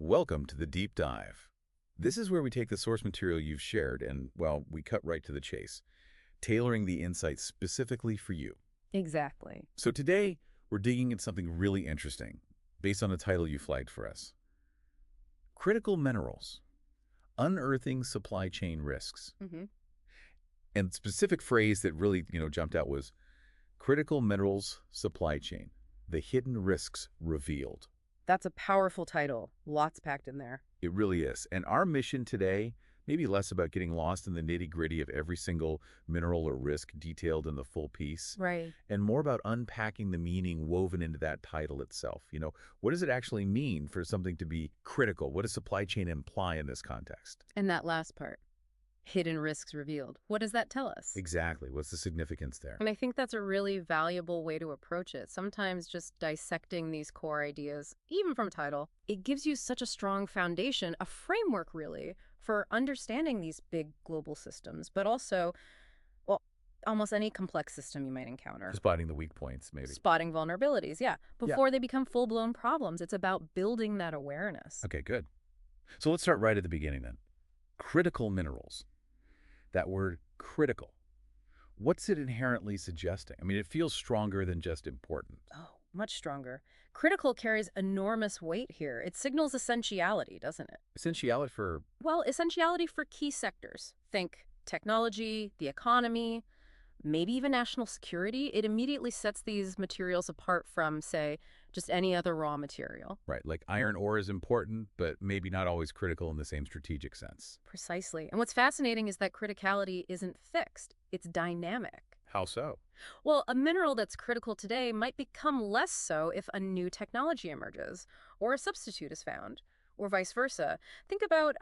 Welcome to the Deep Dive. This is where we take the source material you've shared and, well, we cut right to the chase, tailoring the insights specifically for you. Exactly. So today, we're digging into something really interesting, based on the title you flagged for us. Critical Minerals, Unearthing Supply Chain Risks. hmm And the specific phrase that really, jumped out was Critical Minerals Supply Chain, the Hidden Risks Revealed. That's a powerful title. Lots packed in there. It really is. And our mission today may be less about getting lost in the nitty-gritty of every single mineral or risk detailed in the full piece, Right. and more about unpacking the meaning woven into that title itself. What does it actually mean for something to be critical? What does supply chain imply in this context? And that last part, hidden risks revealed. What does that tell us? Exactly. What's the significance there? And I think that's a really valuable way to approach it. Sometimes just dissecting these core ideas, even from title, it gives you such a strong foundation, a framework really, for understanding these big global systems, but also, well, almost any complex system you might encounter. Spotting the weak points, maybe. Spotting vulnerabilities, yeah. Before they become full-blown problems, it's about building that awareness. Okay, good. So let's start right at the beginning then. Critical minerals. That word critical. What's it inherently suggesting? I mean, it feels stronger than just important. Oh, much stronger. Critical carries enormous weight here. It signals essentiality, doesn't it? Essentiality for, Well, essentiality for key sectors. Think technology, the economy, maybe even national security. It immediately sets these materials apart from, say, just any other raw material. right, like iron ore is important, but maybe not always critical in the same strategic sense. Precisely. And what's fascinating is that criticality isn't fixed. It's dynamic. How so? Well, a mineral that's critical today might become less so if a new technology emerges, or a substitute is found, or vice versa. Think about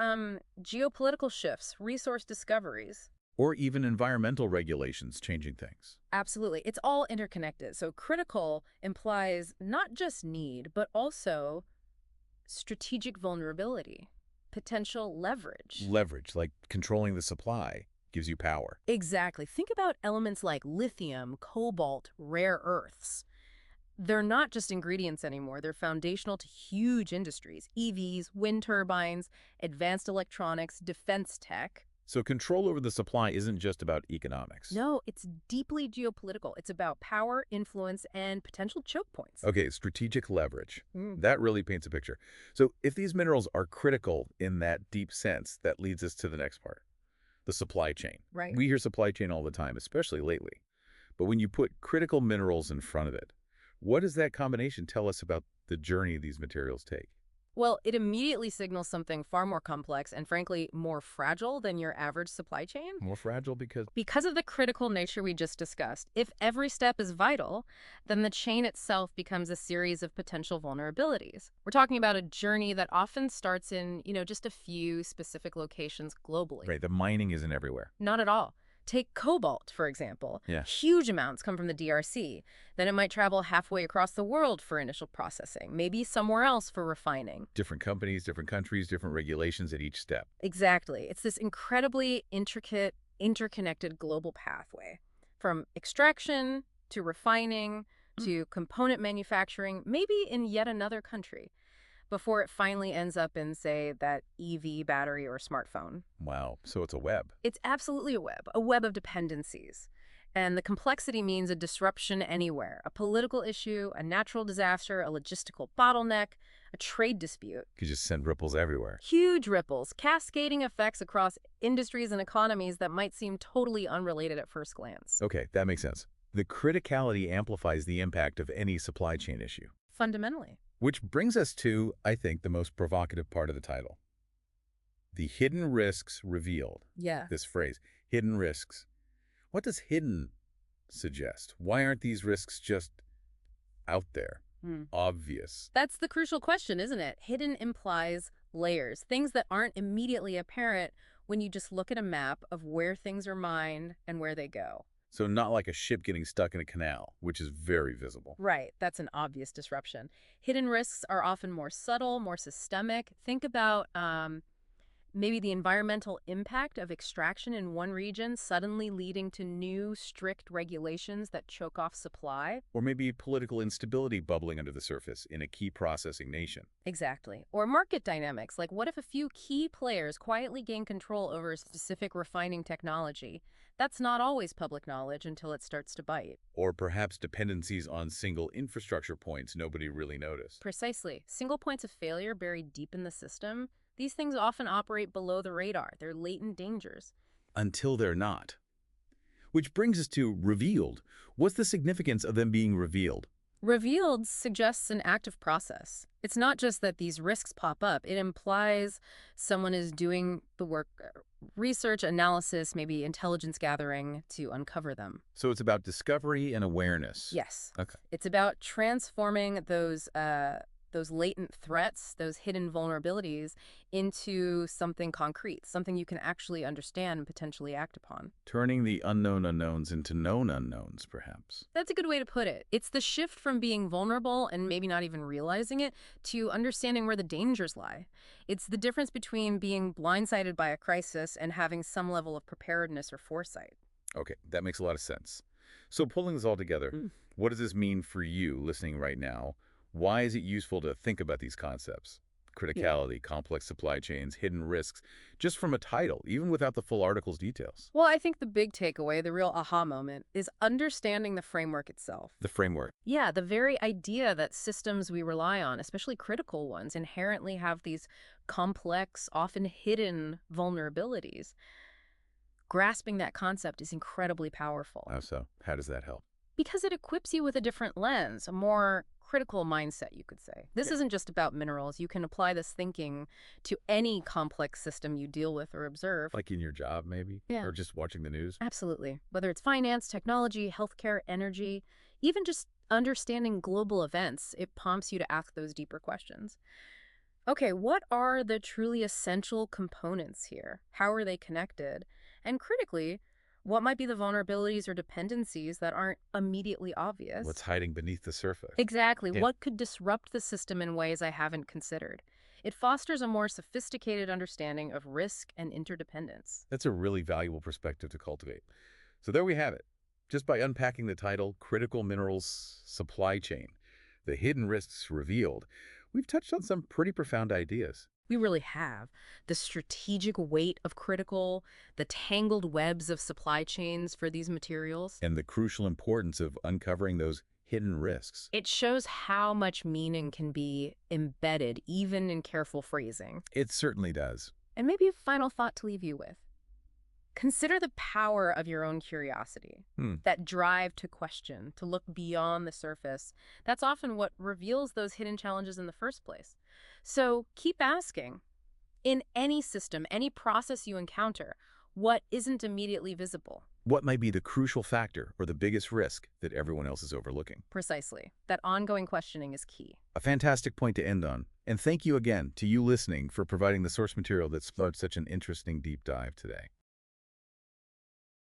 geopolitical shifts, resource discoveries. Or even environmental regulations changing things. Absolutely. It's all interconnected. So critical implies not just need, but also strategic vulnerability, potential leverage. Leverage, like controlling the supply, gives you power. Exactly. Think about elements like lithium, cobalt, rare earths. They're not just ingredients anymore. They're foundational to huge industries: EVs, wind turbines, advanced electronics, defense tech. So control over the supply isn't just about economics. No, it's deeply geopolitical. It's about power, influence, and potential choke points. Okay, strategic leverage. Mm. That really paints a picture. So if these minerals are critical in that deep sense, that leads us to the next part, the supply chain. Right. We hear supply chain all the time, especially lately. But when you put critical minerals in front of it, what does that combination tell us about the journey these materials take? Well, it immediately signals something far more complex and, frankly, more fragile than your average supply chain. More fragile because, Because of the critical nature we just discussed, if every step is vital, then the chain itself becomes a series of potential vulnerabilities. We're talking about a journey that often starts in, just a few specific locations globally. right, the mining isn't everywhere. Not at all. Take cobalt, for example. Yeah. Huge amounts come from the DRC. Then it might travel halfway across the world for initial processing, maybe somewhere else for refining. Different companies, different countries, different regulations at each step. Exactly. It's this incredibly intricate, interconnected global pathway. From extraction to refining to component manufacturing, maybe in yet another country, before it finally ends up in, say, that EV battery or smartphone. Wow, so it's a web. It's absolutely a web of dependencies. And the complexity means a disruption anywhere, a political issue, a natural disaster, a logistical bottleneck, a trade dispute. You just send ripples everywhere. Huge ripples, cascading effects across industries and economies that might seem totally unrelated at first glance. Okay, that makes sense. The criticality amplifies the impact of any supply chain issue. Fundamentally. Which brings us to, I think, the most provocative part of the title. The hidden risks revealed. Yeah. This phrase, hidden risks. What does hidden suggest? Why aren't these risks just out there, obvious? That's the crucial question, isn't it? Hidden implies layers, things that aren't immediately apparent when you just look at a map of where things are mined and where they go. So not like a ship getting stuck in a canal, which is very visible. Right, that's an obvious disruption. Hidden risks are often more subtle, more systemic. Think about Maybe the environmental impact of extraction in one region suddenly leading to new, strict regulations that choke off supply. Or maybe political instability bubbling under the surface in a key processing nation. Exactly. Or market dynamics, like what if a few key players quietly gain control over a specific refining technology? That's not always public knowledge until it starts to bite. Or perhaps dependencies on single infrastructure points nobody really noticed. Precisely. Single points of failure buried deep in the system, these things often operate below the radar. They're latent dangers. Until they're not. Which brings us to revealed. What's the significance of them being revealed? Revealed suggests an active process. It's not just that these risks pop up. It implies someone is doing the work, research, analysis, maybe intelligence gathering to uncover them. So it's about discovery and awareness. Yes. Okay. It's about transforming those latent threats, those hidden vulnerabilities, into something concrete, something you can actually understand and potentially act upon. Turning the unknown unknowns into known unknowns, perhaps. That's a good way to put it. It's the shift from being vulnerable and maybe not even realizing it to understanding where the dangers lie. It's the difference between being blindsided by a crisis and having some level of preparedness or foresight. Okay, that makes a lot of sense. So pulling this all together, Mm. what does this mean for you listening right now? Why is it useful to think about these concepts? Criticality, complex supply chains, hidden risks, just from a title, even without the full article's details. Well, I think the big takeaway, the real aha moment, is understanding the framework itself. The framework. Yeah, the very idea that systems we rely on, especially critical ones, inherently have these complex, often hidden vulnerabilities. Grasping that concept is incredibly powerful So how does that help? because it equips you with a different lens, a more critical mindset, you could say. This Yeah. isn't just about minerals. You can apply this thinking to any complex system you deal with or observe. Like in your job, maybe? Yeah. Or just watching the news? Absolutely. Whether it's finance, technology, healthcare, energy, even just understanding global events, it prompts you to ask those deeper questions. Okay, what are the truly essential components here? How are they connected? And critically, what might be the vulnerabilities or dependencies that aren't immediately obvious? What's hiding beneath the surface? Exactly. Yeah. What could disrupt the system in ways I haven't considered? It fosters a more sophisticated understanding of risk and interdependence. That's a really valuable perspective to cultivate. So there we have it. Just by unpacking the title, Critical Minerals Supply Chain, the hidden risks revealed, we've touched on some pretty profound ideas. We really have. The strategic weight of critical, the tangled webs of supply chains for these materials. And the crucial importance of uncovering those hidden risks. It shows how much meaning can be embedded, even in careful phrasing. It certainly does. And maybe a final thought to leave you with. Consider the power of your own curiosity, that drive to question, to look beyond the surface. That's often what reveals those hidden challenges in the first place. So keep asking. In any system, any process you encounter, what isn't immediately visible? What might be the crucial factor or the biggest risk that everyone else is overlooking? Precisely. That ongoing questioning is key. A fantastic point to end on. And thank you again to you listening for providing the source material that sparked such an interesting deep dive today.